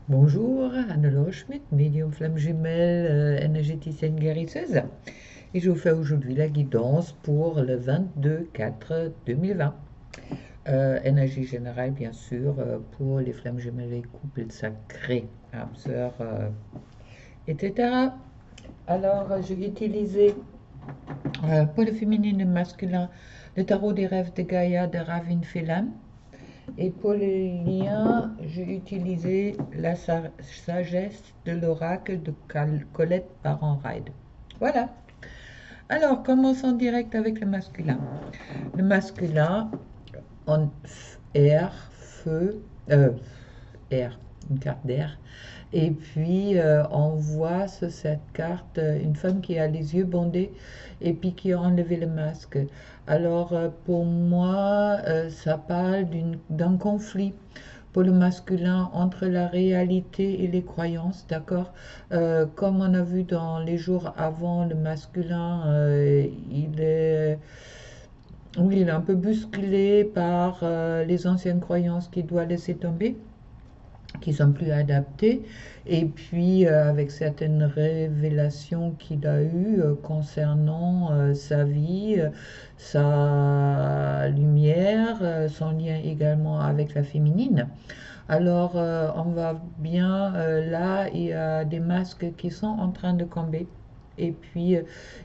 Bonjour, Anne-Laure Schmidt, médium flamme jumelle, énergéticienne guérisseuse. Et je vous fais aujourd'hui la guidance pour le 22/4/2020. Énergie générale, bien sûr, pour les flammes jumelles et couples sacrés, âmes sœurs, etc. Alors, je vais utiliser pour le féminin et le masculin le tarot des rêves de Gaïa de Ravin Phelan. Et pour les liens, j'ai utilisé la sagesse de l'oracle de Colette Baron-Ride. Voilà. Alors, commençons direct avec le masculin. Le masculin, en air, feu, air, une carte d'air. Et puis, on voit sur cette carte une femme qui a les yeux bandés et puis qui a enlevé le masque. Alors, pour moi, ça parle d'un conflit pour le masculin entre la réalité et les croyances, d'accord. Comme on a vu dans les jours avant, le masculin, oui, il est un peu bousculé par les anciennes croyances qu'il doit laisser tomber, qui sont plus adaptées, et puis avec certaines révélations qu'il a eues concernant sa vie, sa lumière, son lien également avec la féminine. Alors on va bien, là il y a des masques qui sont en train de tomber. Et puis,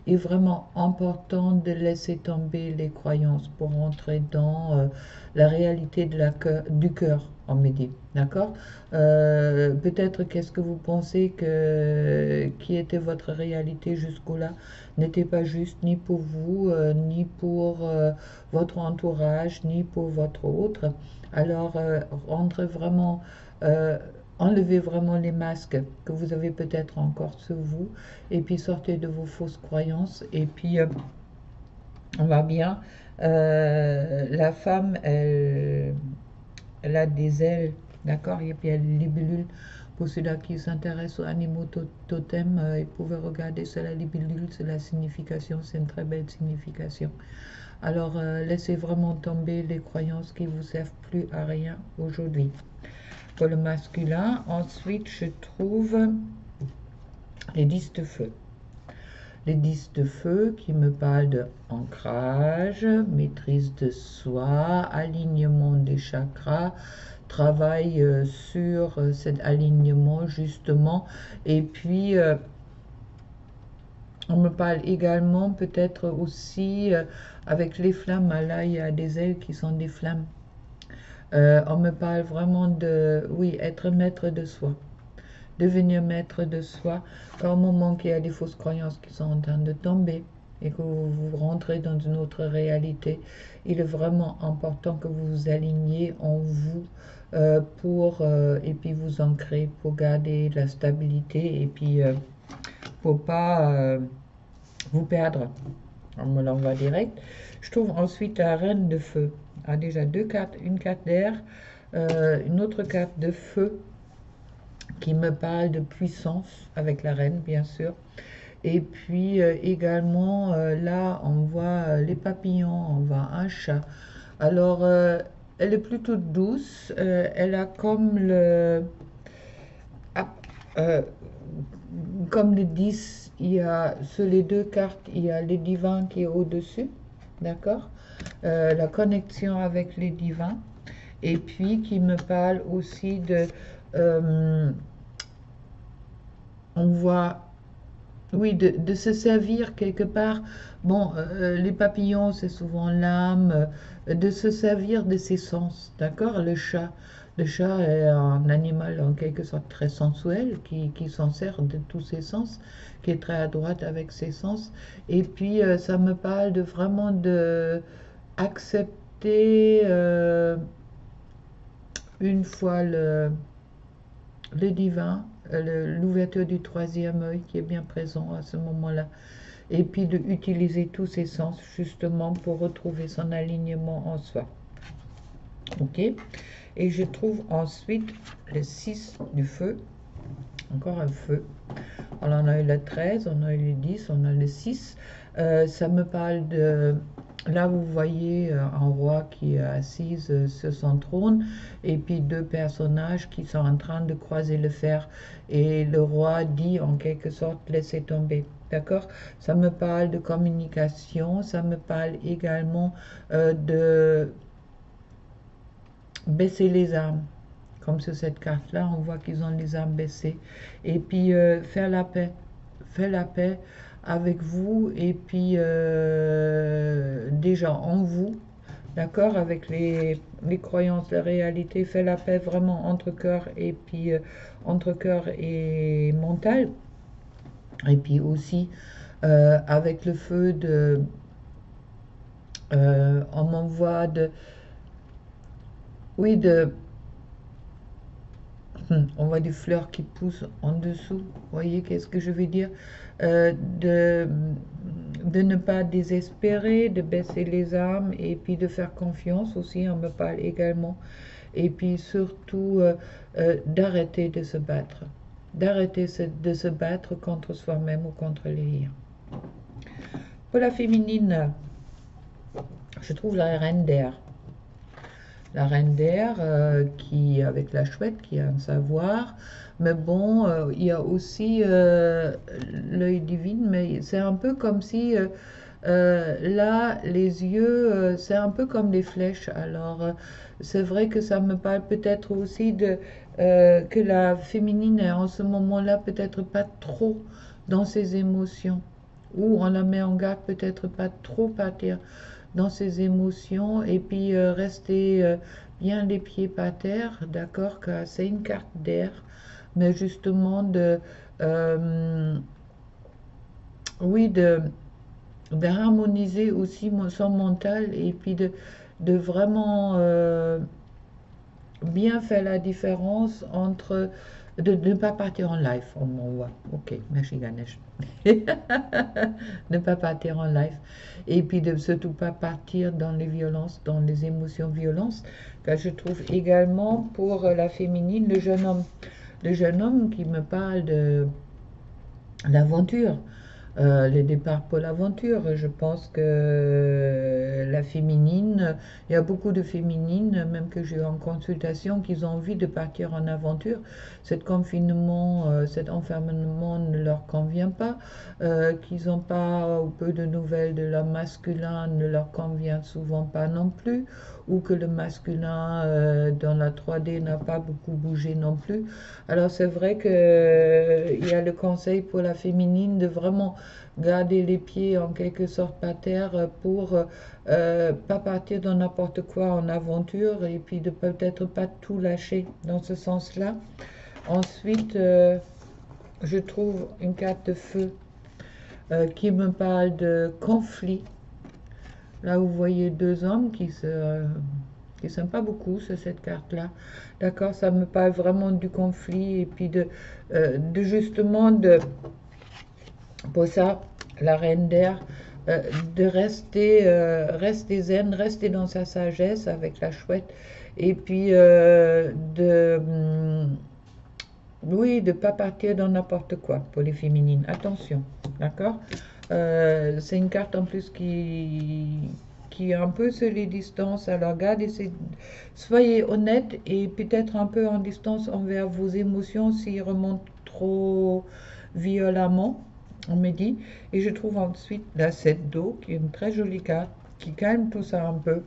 il est vraiment important de laisser tomber les croyances pour entrer dans la réalité du cœur, on me dit. D'accord. Peut-être qu'est-ce que vous pensez qui était votre réalité jusqu'au-là n'était pas juste ni pour vous, ni pour votre entourage, ni pour votre autre. Alors, rentrez vraiment, euh, enlevez vraiment les masques que vous avez peut-être encore sur vous, et puis sortez de vos fausses croyances, et puis on va bien. La femme, elle a des ailes, d'accord, et puis elle a une libellule. Pour ceux-là qui s'intéressent aux animaux totems, ils pouvaient regarder sur la libellule, c'est la signification, c'est une très belle signification. Alors, laissez vraiment tomber les croyances qui vous servent plus à rien aujourd'hui. Pour le masculin, ensuite, je trouve les 10 de feu. Les 10 de feu qui me parlent de ancrage, maîtrise de soi, alignement des chakras, travail sur cet alignement justement. Et puis, on me parle également peut-être aussi avec les flammes. Là, il y a des ailes qui sont des flammes. On me parle vraiment de, oui, être maître de soi. Devenir maître de soi. Au moment qu'il y a des fausses croyances qui sont en train de tomber et que vous rentrez dans une autre réalité, il est vraiment important que vous vous aligniez en vous et puis vous ancrer pour garder la stabilité et puis pour pas vous perdre. On me l'envoie direct. Je trouve ensuite la reine de feu. Ah, déjà deux cartes, une carte d'air, une autre carte de feu qui me parle de puissance avec la reine, bien sûr. Et puis également, là, on voit les papillons, on voit un chat. Alors, elle est plutôt douce. Elle a comme ah, euh, comme le 10, il y a sur les deux cartes, il y a les divins qui est au-dessus. D'accord. La connexion avec les divins. Et puis qui me parle aussi de... on voit, oui, de se servir quelque part. Bon, les papillons, c'est souvent l'âme, de se servir de ses sens, d'accord? Le chat. Le chat est un animal en quelque sorte très sensuel, qui s'en sert de tous ses sens, qui est très à droite avec ses sens. Et puis, ça me parle de vraiment de accepter une fois le divin, l'ouverture du troisième œil qui est bien présent à ce moment-là, et puis de utiliser tous ses sens justement pour retrouver son alignement en soi. Ok. Et je trouve ensuite le 6 du feu, encore un feu. On en a eu le 13, on a eu le 10, on a le 6. Ça me parle de Là, vous voyez un roi qui est assis sur son trône et puis deux personnages qui sont en train de croiser le fer. Et le roi dit en quelque sorte, laissez tomber. D'accord? Ça me parle de communication, ça me parle également de baisser les armes. Comme sur cette carte-là, on voit qu'ils ont les armes baissées. Et puis faire la paix. Faire la paix avec vous et puis déjà en vous, d'accord, avec les croyances, la réalité, fait la paix vraiment entre cœur et puis entre cœur et mental. Et puis aussi avec le feu de, on m'envoie de, oui, de, on voit des fleurs qui poussent en dessous. Vous voyez qu'est-ce que je veux dire? Euh, de, de ne pas désespérer, de baisser les armes et puis de faire confiance aussi, on me parle également. Et puis surtout d'arrêter de se battre. D'arrêter de se battre contre soi-même ou contre les liens. Pour la féminine, je trouve la reine d'air. La reine d'air qui, avec la chouette, qui a un savoir. Mais bon, il y a aussi l'œil divin, mais c'est un peu comme si là, les yeux, c'est un peu comme des flèches. Alors, c'est vrai que ça me parle peut-être aussi de que la féminine est en ce moment-là peut-être pas trop dans ses émotions. Ou on la met en garde peut-être pas trop partir dans ses émotions et puis rester bien les pieds par terre, d'accord, car c'est une carte d'air, mais justement de, euh, oui, de harmoniser aussi son mental et puis de vraiment bien faire la différence entre de ne pas partir en live, on m'envoie. Ok, merci Ganesh. Ne pas partir en live. Et puis de surtout pas partir dans les violences, dans les émotions violences. Car je trouve également pour la féminine, le jeune homme. Le jeune homme qui me parle de l'aventure, le départ pour l'aventure. Je pense que la féminine, il y a beaucoup de féminines, même que j'ai eu en consultation, qui ont envie de partir en aventure. Cet confinement, cet enfermement ne leur convient pas, qu'ils n'ont pas ou peu de nouvelles de leur masculin ne leur convient souvent pas non plus, ou que le masculin dans la 3D n'a pas beaucoup bougé non plus. Alors c'est vrai qu'il y a le conseil pour la féminine de vraiment garder les pieds en quelque sorte par terre pour pas partir dans n'importe quoi en aventure et puis de peut-être pas tout lâcher dans ce sens-là. Ensuite, je trouve une carte de feu qui me parle de conflit. Là, vous voyez deux hommes qui s'aiment pas beaucoup sur cette carte-là. D'accord, ça me parle vraiment du conflit et puis de justement de pour ça, la reine d'air, de rester zen, rester dans sa sagesse avec la chouette, et puis oui, de ne pas partir dans n'importe quoi pour les féminines. Attention, d'accord? C'est une carte en plus qui est un peu sur les distances. Alors, soyez honnête et peut-être un peu en distance envers vos émotions s'ils remontent trop violemment, on me dit. Et je trouve ensuite la 7 d'eau, qui est une très jolie carte, qui calme tout ça un peu.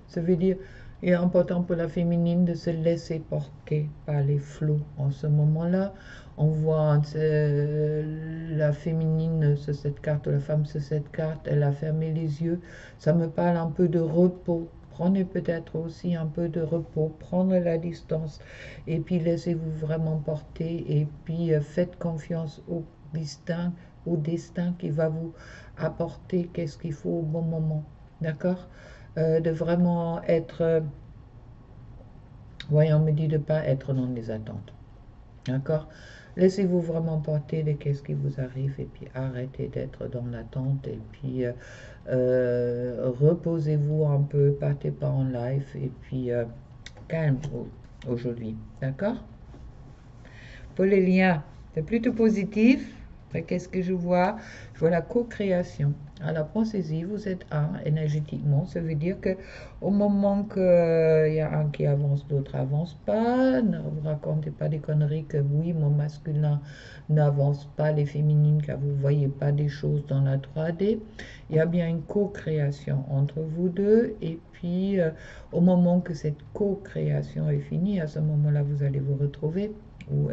Ça veut dire, il est important pour la féminine de se laisser porter par les flots en ce moment-là. On voit la féminine sur cette carte, ou la femme sur cette carte, elle a fermé les yeux. Ça me parle un peu de repos. Prenez peut-être aussi un peu de repos, prendre la distance et puis laissez-vous vraiment porter et puis faites confiance au destin qui va vous apporter qu'est-ce qu'il faut au bon moment. D'accord? De vraiment être, voyons, on me dit de ne pas être dans les attentes. D'accord? Laissez-vous vraiment porter de qu'est-ce qui vous arrive et puis arrêtez d'être dans l'attente et puis reposez-vous un peu, partez pas en live et puis calme aujourd'hui. D'accord? Pour les liens, c'est plutôt positif. Qu'est-ce que je vois? Je vois la co-création. Alors pensez-y, vous êtes un énergétiquement, ça veut dire que au moment qu'il y a un qui avance, l'autre avance pas, ne vous racontez pas des conneries que oui, mon masculin n'avance pas, les féminines, car vous ne voyez pas des choses dans la 3D. Il y a bien une co-création entre vous deux, et puis au moment que cette co-création est finie, à ce moment-là, vous allez vous retrouver ou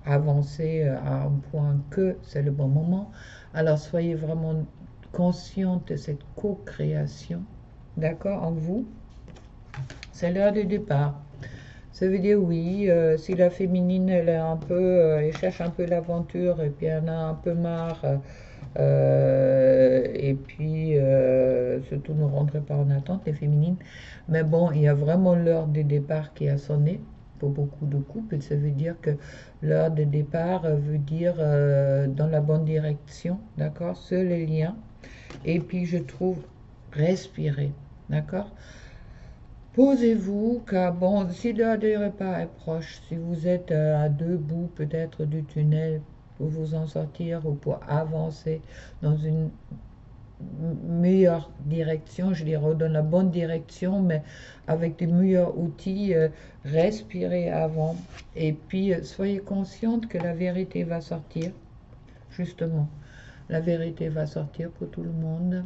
avancer à un point que c'est le bon moment. Alors soyez vraiment consciente de cette co-création, d'accord, en vous. C'est l'heure du départ. Ça veut dire oui, si la féminine, elle est un peu, elle cherche un peu l'aventure et puis elle en a un peu marre, et puis surtout ne rentrez pas en attente, les féminines. Mais bon, il y a vraiment l'heure du départ qui a sonné pour beaucoup de couples. Ça veut dire que l'heure de départ veut dire dans la bonne direction, d'accord, sur les liens. Et puis je trouve respirer, d'accord. Posez-vous, car bon, si l'heure du repas est proche, si vous êtes à deux bouts peut-être du tunnel pour vous en sortir ou pour avancer dans une meilleure direction, je dirais dans la bonne direction, mais avec des meilleurs outils, respirez avant. Et puis soyez consciente que la vérité va sortir, justement. La vérité va sortir pour tout le monde.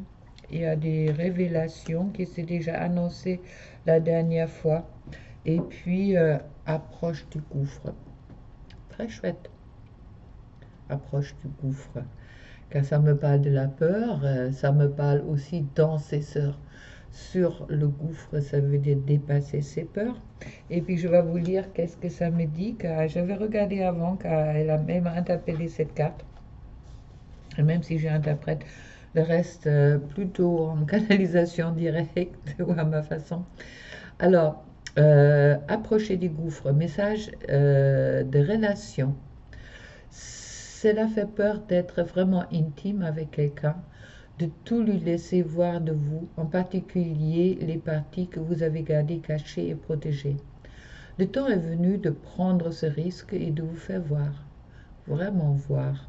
Il y a des révélations qui s'est déjà annoncées la dernière fois. Et puis, approche du gouffre. Très chouette. Approche du gouffre. Car ça me parle de la peur, ça me parle aussi d'antécesseurs sur le gouffre, ça veut dire dépasser ses peurs. Et puis je vais vous lire qu'est-ce que ça me dit, car j'avais regardé avant, car elle a même interpellé cette carte. Et même si j'interprète le reste plutôt en canalisation directe ou à ma façon. Alors, approcher du gouffre, message de relation. Cela fait peur d'être vraiment intime avec quelqu'un, de tout lui laisser voir de vous, en particulier les parties que vous avez gardées cachées et protégées. Le temps est venu de prendre ce risque et de vous faire voir, vraiment voir.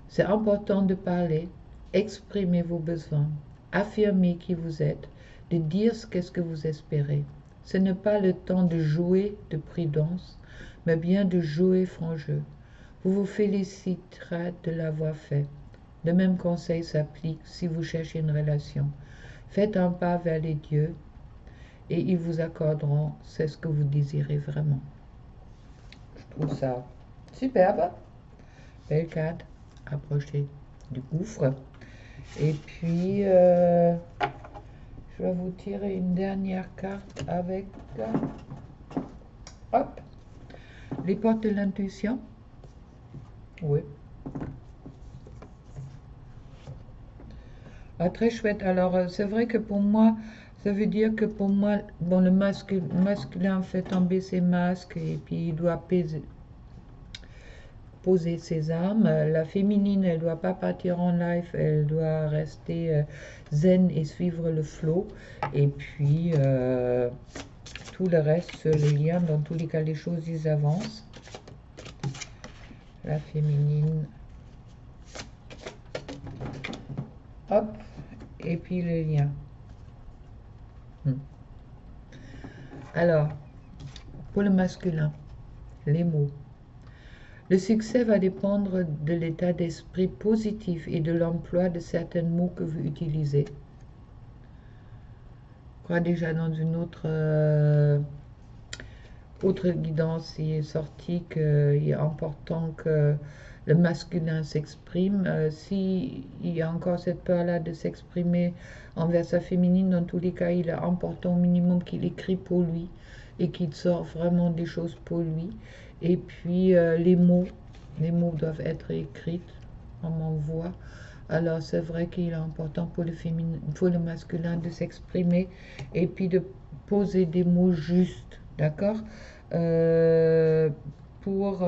C'est important de parler, exprimer vos besoins, affirmer qui vous êtes, de dire qu'est-ce que vous espérez. Ce n'est pas le temps de jouer de prudence, mais bien de jouer franc jeu. Vous vous féliciterez de l'avoir fait. Le même conseil s'applique si vous cherchez une relation. Faites un pas vers les dieux et ils vous accorderont ce que vous désirez vraiment. Je trouve ça superbe. Belle carte. Approchez du gouffre. Et puis, je vais vous tirer une dernière carte avec, hop, les portes de l'intuition. Oui. Ah, très chouette. Alors, c'est vrai que pour moi, ça veut dire que pour moi, bon, le masculin fait tomber ses masques et puis il doit poser ses armes. La féminine, elle ne doit pas partir en live, elle doit rester zen et suivre le flow. Et puis, tout le reste, sur le lien, dans tous les cas, les choses, ils avancent. La féminine. Hop. Et puis le lien. Alors, pour le masculin, les mots. Le succès va dépendre de l'état d'esprit positif et de l'emploi de certains mots que vous utilisez. Je crois déjà dans une autre guidance, il est sorti qu'il est important que le masculin s'exprime. S'il y a encore cette peur-là de s'exprimer envers sa féminine, dans tous les cas, il est important au minimum qu'il écrit pour lui et qu'il sort vraiment des choses pour lui. Et puis les mots doivent être écrits, on m'envoie. Alors c'est vrai qu'il est important pour le masculin de s'exprimer et puis de poser des mots justes, d'accord, pour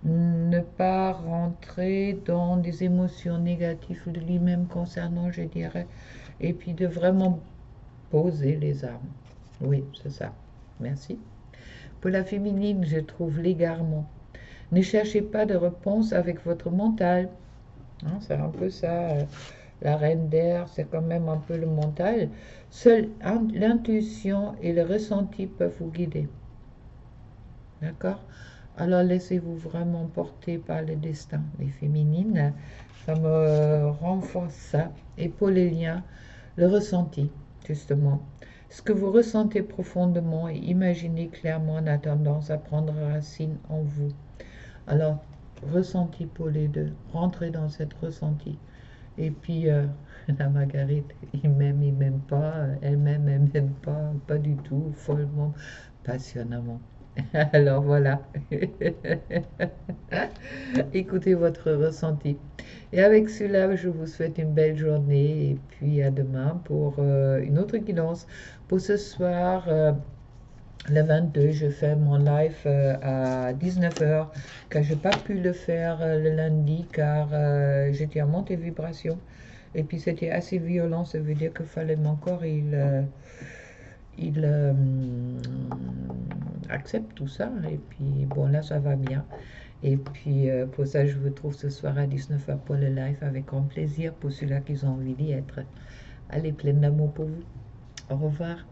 ne pas rentrer dans des émotions négatives de lui-même concernant, je dirais, et puis de vraiment poser les armes. Oui, c'est ça. Merci. Pour la féminine, je trouve l'égarement. Ne cherchez pas de réponse avec votre mental. hein, c'est un peu ça. La reine d'air, c'est quand même un peu le mental. Seule l'intuition et le ressenti peuvent vous guider. D'accord? Alors laissez-vous vraiment porter par le destin. Les féminines, ça me renforce ça. Et pour les liens, le ressenti, justement. Ce que vous ressentez profondément et imaginez clairement a tendance à prendre racine en vous. Alors, ressenti pour les deux. Rentrez dans cette ressenti. Et puis, la Marguerite, il m'aime pas, elle m'aime pas, pas du tout, follement, passionnément. Alors voilà, écoutez votre ressenti. Et avec cela, je vous souhaite une belle journée et puis à demain pour une autre guidance. Pour ce soir, le 22, je fais mon live à 19 h car je n'ai pas pu le faire le lundi car j'étais à monter vibration. Et puis c'était assez violent, ça veut dire que fallait mon corps, il accepte tout ça. Et puis bon, là ça va bien. Et puis pour ça, je vous trouve ce soir à 19 h pour le live avec grand plaisir pour ceux-là qui ont envie d'y être. Allez, plein d'amour pour vous. Au revoir.